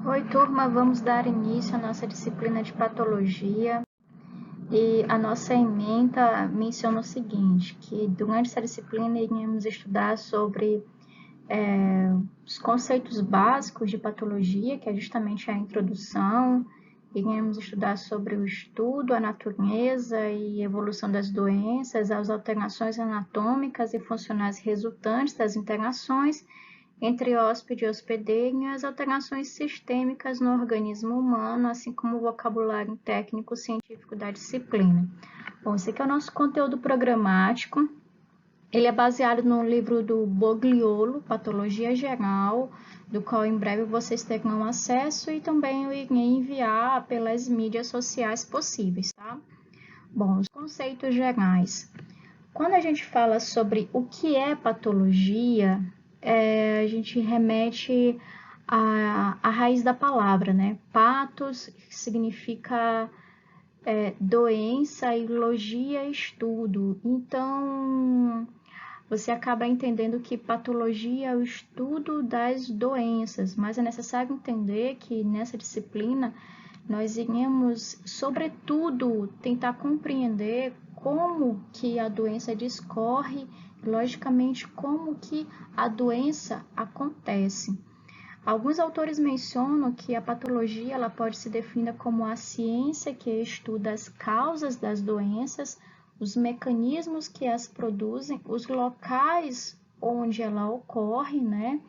Oi, turma, vamos dar início à nossa disciplina de patologia e a nossa ementa menciona o seguinte, que durante essa disciplina iremos estudar sobre os conceitos básicos de patologia, que é justamente a introdução, iremos estudar sobre o estudo, a natureza e evolução das doenças, as alterações anatômicas e funcionais resultantes das interações entre hóspede e hospedeiro e as alterações sistêmicas no organismo humano, assim como o vocabulário técnico científico da disciplina. Bom, esse aqui é o nosso conteúdo programático. Ele é baseado no livro do Bogliolo, Patologia Geral, do qual em breve vocês terão acesso e também eu irei enviar pelas mídias sociais possíveis, tá? Bom, os conceitos gerais. Quando a gente fala sobre o que é patologia, a gente remete à raiz da palavra, né? Patos significa doença e logia estudo. Então, você acaba entendendo que patologia é o estudo das doenças, mas é necessário entender que nessa disciplina nós iremos, sobretudo, tentar compreender como que a doença discorre, logicamente, como que a doença acontece. Alguns autores mencionam que a patologia ela pode ser definida como a ciência que estuda as causas das doenças, os mecanismos que as produzem, os locais onde ela ocorre, né?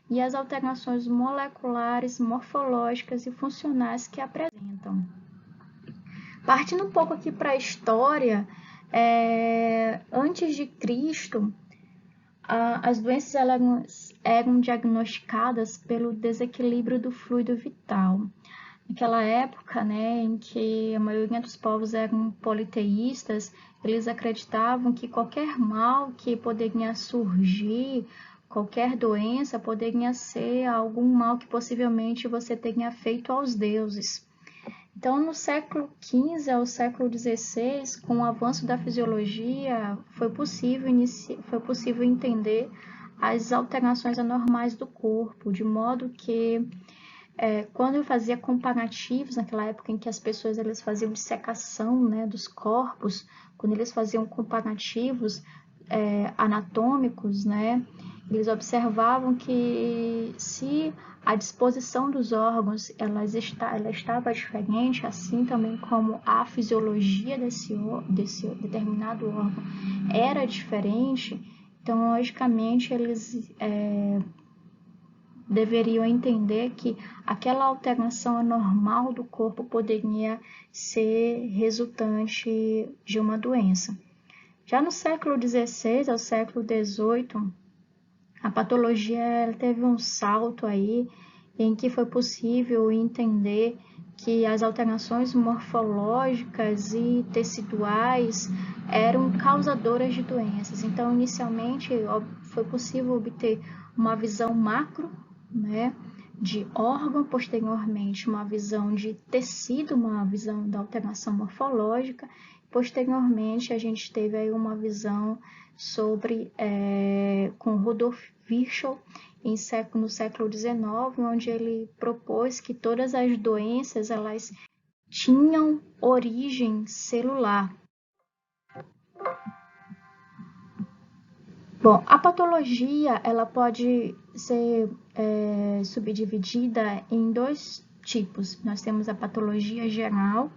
E as alterações moleculares, morfológicas e funcionais que apresentam. Partindo um pouco aqui para a história, antes de Cristo, as doenças eram diagnosticadas pelo desequilíbrio do fluido vital. Naquela época, né, em que a maioria dos povos eram politeístas, eles acreditavam que qualquer mal que poderia surgir, qualquer doença, poderia ser algum mal que possivelmente você tenha feito aos deuses. Então, no século XV ao século XVI, com o avanço da fisiologia, foi possível entender as alterações anormais do corpo, de modo que quando eu fazia comparativos, naquela época em que as pessoas elas faziam dissecação, né, dos corpos, quando eles faziam comparativos anatômicos, né, eles observavam que se a disposição dos órgãos ela estava diferente, assim também como a fisiologia desse determinado órgão era diferente, então, logicamente, eles deveriam entender que aquela alteração anormal do corpo poderia ser resultante de uma doença. Já no século XVI ao século XVIII, a patologia teve um salto aí em que foi possível entender que as alterações morfológicas e teciduais eram causadoras de doenças. Então, inicialmente, foi possível obter uma visão macro, né, de órgão, posteriormente uma visão de tecido, uma visão da alteração morfológica, posteriormente a gente teve aí uma visão sobre, com Rudolf Virchow, no século XIX, onde ele propôs que todas as doenças elas tinham origem celular. Bom, a patologia ela pode ser subdividida em dois tipos. Nós temos a patologia geral,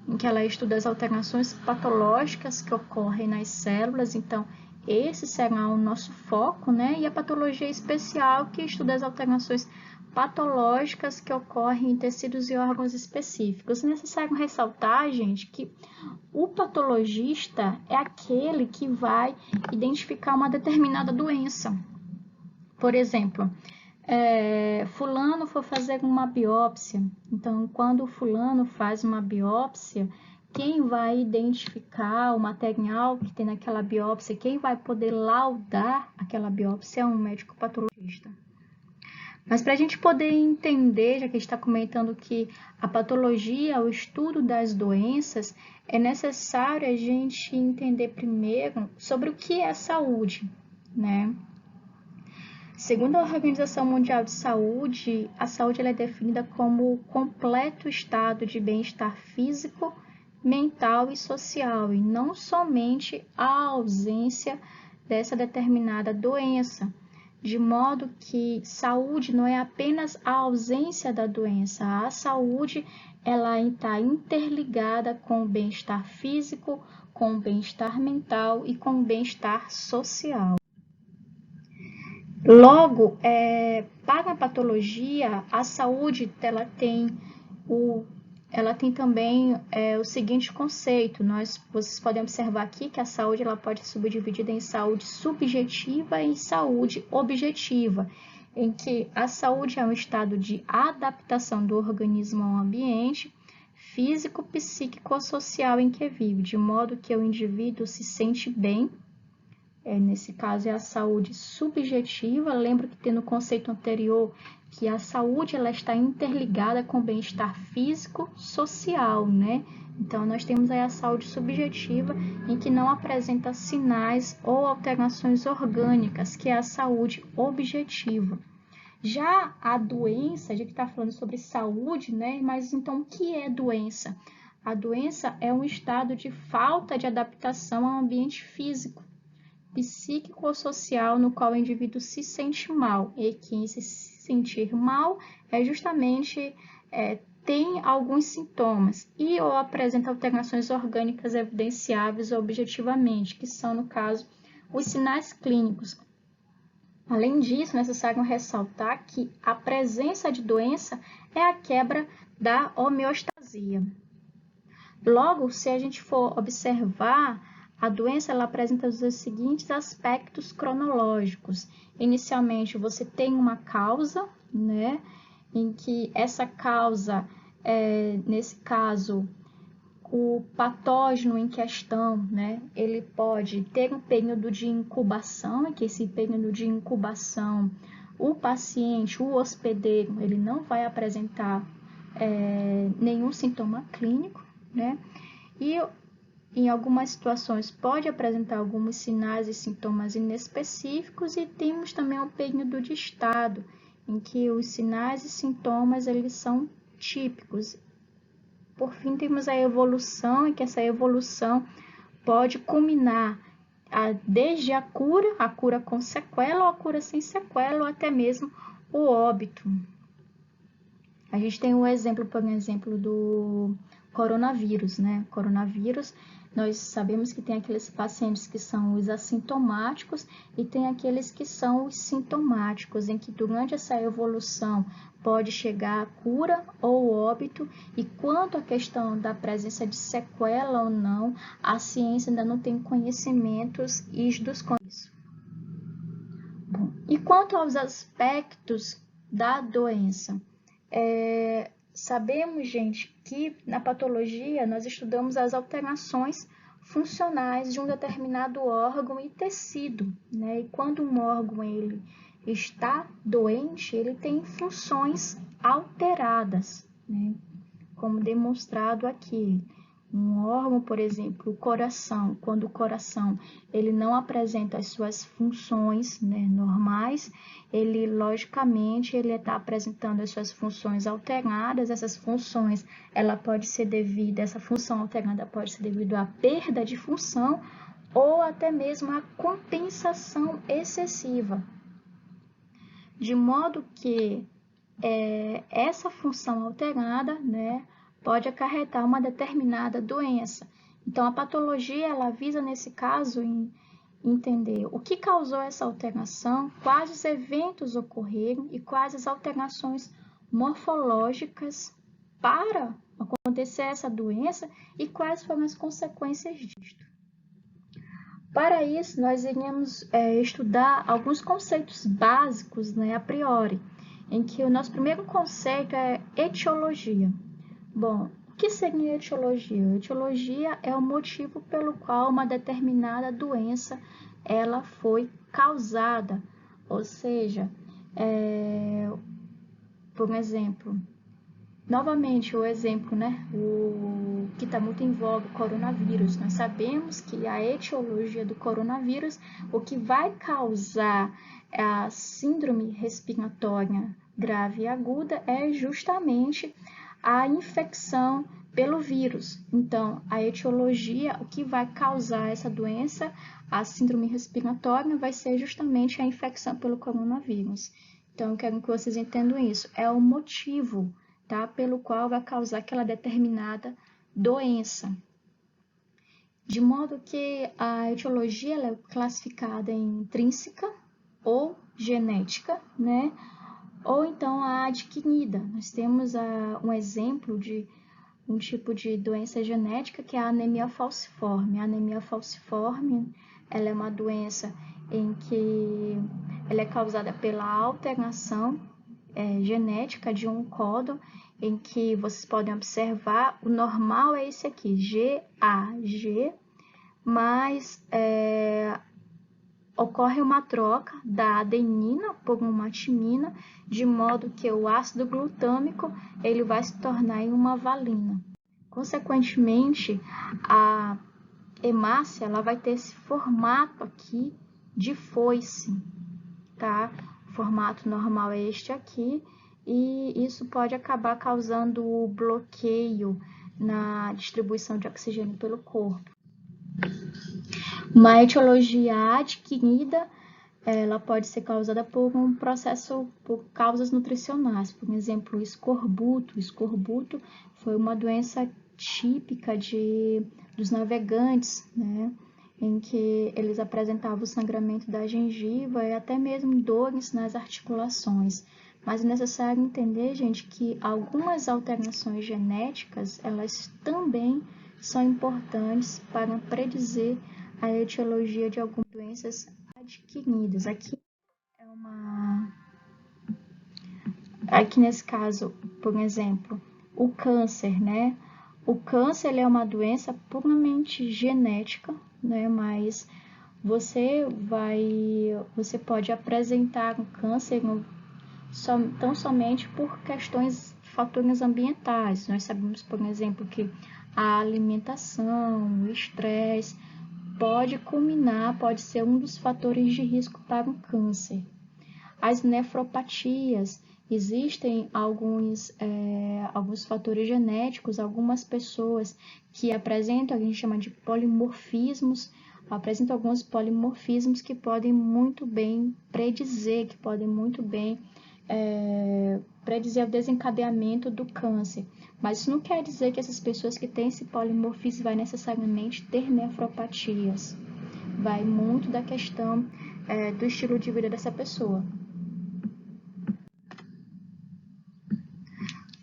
em que ela estuda as alterações patológicas que ocorrem nas células, então esse será o nosso foco, né? E a patologia especial, que estuda as alterações patológicas que ocorrem em tecidos e órgãos específicos. É necessário ressaltar, gente, que o patologista é aquele que vai identificar uma determinada doença. Por exemplo, fulano for fazer uma biópsia. Então, quando o fulano faz uma biópsia, quem vai identificar o material que tem naquela biópsia, quem vai poder laudar aquela biópsia é um médico patologista. Mas para a gente poder entender, já que a gente está comentando que a patologia, o estudo das doenças, é necessário a gente entender primeiro sobre o que é saúde, né? Segundo a Organização Mundial de Saúde, a saúde ela é definida como o completo estado de bem-estar físico, mental e social, e não somente a ausência dessa determinada doença. De modo que saúde não é apenas a ausência da doença, a saúde ela está interligada com o bem-estar físico, com o bem-estar mental e com o bem-estar social. Logo, para a patologia, a saúde ela tem também o seguinte conceito. Vocês podem observar aqui que a saúde ela pode ser subdividida em saúde subjetiva e saúde objetiva, em que a saúde é um estado de adaptação do organismo ao ambiente físico, psíquico ou social em que vive, de modo que o indivíduo se sente bem. Nesse caso, é a saúde subjetiva. Lembro que tem no conceito anterior que a saúde ela está interligada com o bem-estar físico, social, né? Então, nós temos aí a saúde subjetiva, em que não apresenta sinais ou alterações orgânicas, que é a saúde objetiva. Já a doença, a gente está falando sobre saúde, né? Mas então, o que é doença? A doença é um estado de falta de adaptação ao ambiente físico, psíquico ou social no qual o indivíduo se sente mal. E que se sentir mal é justamente tem alguns sintomas e ou apresenta alterações orgânicas evidenciáveis objetivamente, que são, no caso, os sinais clínicos. Além disso, é necessário ressaltar que a presença de doença é a quebra da homeostasia. Logo, se a gente for observar, a doença ela apresenta os seguintes aspectos cronológicos. Inicialmente, você tem uma causa, né, em que essa causa, nesse caso, o patógeno em questão, né, ele pode ter um período de incubação, e que esse período de incubação, o paciente, o hospedeiro, ele não vai apresentar nenhum sintoma clínico, né, e em algumas situações pode apresentar alguns sinais e sintomas inespecíficos, e temos também um período de estado, em que os sinais e sintomas eles são típicos. Por fim, temos a evolução, em que essa evolução pode culminar desde a cura com sequela, ou a cura sem sequela, ou até mesmo o óbito. A gente tem um exemplo, por exemplo, do coronavírus, né? Coronavírus, nós sabemos que tem aqueles pacientes que são os assintomáticos e tem aqueles que são os sintomáticos, em que durante essa evolução pode chegar a cura ou óbito, e quanto à questão da presença de sequela ou não, a ciência ainda não tem conhecimentos isdos com isso. Bom, e quanto aos aspectos da doença? Sabemos, gente, que na patologia nós estudamos as alterações funcionais de um determinado órgão e tecido, né? E quando um órgão ele está doente, ele tem funções alteradas, né? Como demonstrado aqui. Um órgão, por exemplo, o coração, quando o coração ele não apresenta as suas funções, né, normais, ele, logicamente, ele está apresentando as suas funções alteradas. Essas funções, essa função alterada pode ser devido à perda de função ou até mesmo à compensação excessiva. De modo que essa função alterada, né, pode acarretar uma determinada doença. Então, a patologia, ela visa, nesse caso, em entender o que causou essa alteração, quais os eventos ocorreram e quais as alterações morfológicas para acontecer essa doença e quais foram as consequências disto. Para isso, nós iríamos estudar alguns conceitos básicos, né, a priori, em que o nosso primeiro conceito é etiologia. Bom, o que seria etiologia? Etiologia é o motivo pelo qual uma determinada doença ela foi causada, ou seja, por exemplo, Novamente, o exemplo, né? O que está muito em voga, o coronavírus. Nós sabemos que a etiologia do coronavírus, o que vai causar a síndrome respiratória grave e aguda é justamente a infecção pelo vírus. Então, a etiologia, o que vai causar essa doença, a síndrome respiratória, vai ser justamente a infecção pelo coronavírus. Então, eu quero que vocês entendam isso. É o motivo, tá, pelo qual vai causar aquela determinada doença. De modo que a etiologia ela é classificada em intrínseca ou genética, né? Ou então a adquirida. Nós temos um exemplo de um tipo de doença genética que é a anemia falciforme. A anemia falciforme ela é uma doença em que ela é causada pela alteração genética de um códon, em que vocês podem observar, o normal é esse aqui, GAG, mas ocorre uma troca da adenina por uma timina, de modo que o ácido glutâmico ele vai se tornar em uma valina. Consequentemente, a hemácia ela vai ter esse formato aqui de foice, tá? O formato normal é este aqui, e isso pode acabar causando o bloqueio na distribuição de oxigênio pelo corpo. Uma etiologia adquirida, ela pode ser causada por um processo, por causas nutricionais, por exemplo, o escorbuto. O escorbuto foi uma doença típica dos navegantes, né? Em que eles apresentavam o sangramento da gengiva e até mesmo dores nas articulações. Mas é necessário entender, gente, que algumas alterações genéticas, elas também são importantes para predizer a etiologia de algumas doenças adquiridas. Aqui nesse caso, por exemplo, o câncer, né? O câncer ele é uma doença puramente genética, né? Mas você pode apresentar um câncer tão somente por questões, fatores ambientais. Nós sabemos, por exemplo, que a alimentação, o estresse pode ser um dos fatores de risco para o câncer. As nefropatias, existem alguns fatores genéticos, algumas pessoas que apresentam, a gente chama de polimorfismos, apresentam alguns polimorfismos que podem muito bem predizer, predizer o desencadeamento do câncer. Mas isso não quer dizer que essas pessoas que têm esse polimorfismo vai necessariamente ter nefropatias. Vai muito da questão do estilo de vida dessa pessoa.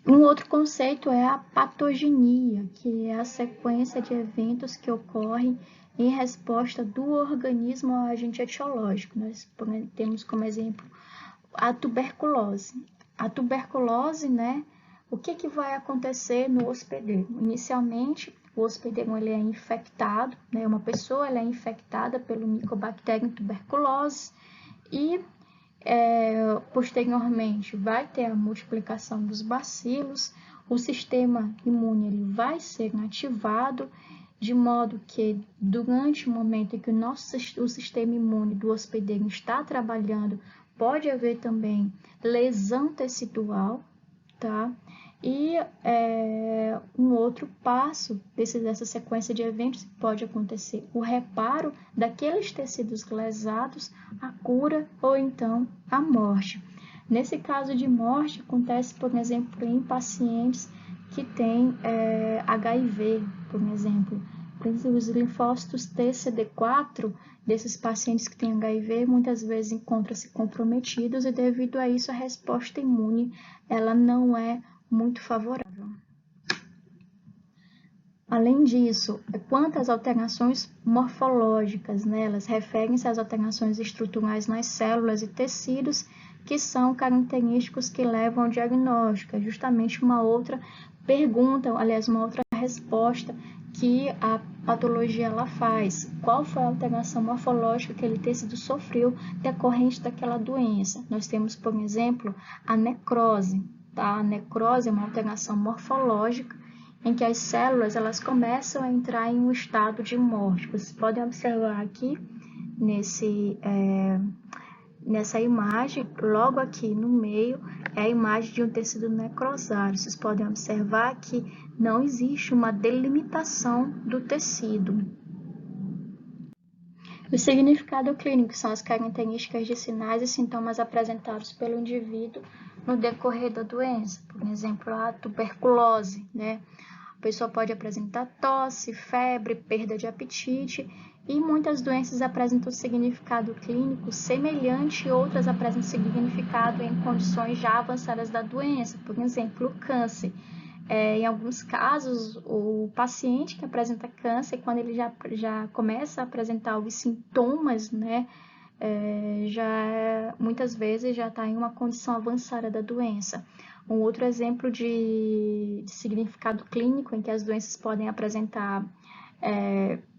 Um outro conceito é a patogenia, que é a sequência de eventos que ocorrem em resposta do organismo ao agente etiológico. Nós temos como exemplo a tuberculose. A tuberculose, né? O que vai acontecer no hospedeiro? Inicialmente, o hospedeiro ele é infectado, né? Uma pessoa ela é infectada pelo Mycobacterium tuberculose e posteriormente vai ter a multiplicação dos bacilos, o sistema imune ele vai ser ativado, de modo que durante o momento em que o sistema imune do hospedeiro está trabalhando, pode haver também lesão tecidual, tá? E um outro passo dessa sequência de eventos pode acontecer o reparo daqueles tecidos lesados, a cura ou então a morte. Nesse caso de morte, acontece, por exemplo, em pacientes que têm HIV, por exemplo. Os linfócitos TCD4 desses pacientes que têm HIV muitas vezes encontram-se comprometidos e devido a isso a resposta imune ela não é muito favorável. Além disso, quanto às alterações morfológicas, né, elas referem-se às alterações estruturais nas células e tecidos que são característicos que levam ao diagnóstico. É justamente uma outra pergunta, aliás, uma outra resposta que a patologia ela faz. Qual foi a alteração morfológica que aquele tecido sofreu decorrente daquela doença? Nós temos, por exemplo, a necrose. Tá? A necrose é uma alteração morfológica em que as células elas começam a entrar em um estado de morte. Vocês podem observar aqui nessa imagem, logo aqui no meio, é a imagem de um tecido necrosado. Vocês podem observar que não existe uma delimitação do tecido. O significado clínico são as características de sinais e sintomas apresentados pelo indivíduo no decorrer da doença. Por exemplo, a tuberculose, né? A pessoa pode apresentar tosse, febre, perda de apetite, e muitas doenças apresentam significado clínico semelhante e outras apresentam significado em condições já avançadas da doença. Por exemplo, o câncer. Em alguns casos, o paciente que apresenta câncer, quando ele já começa a apresentar os sintomas, né, muitas vezes já está em uma condição avançada da doença. Um outro exemplo de significado clínico em que as doenças podem apresentar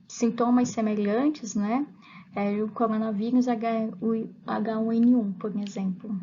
sintomas semelhantes, né, é o coronavírus H1N1, por exemplo.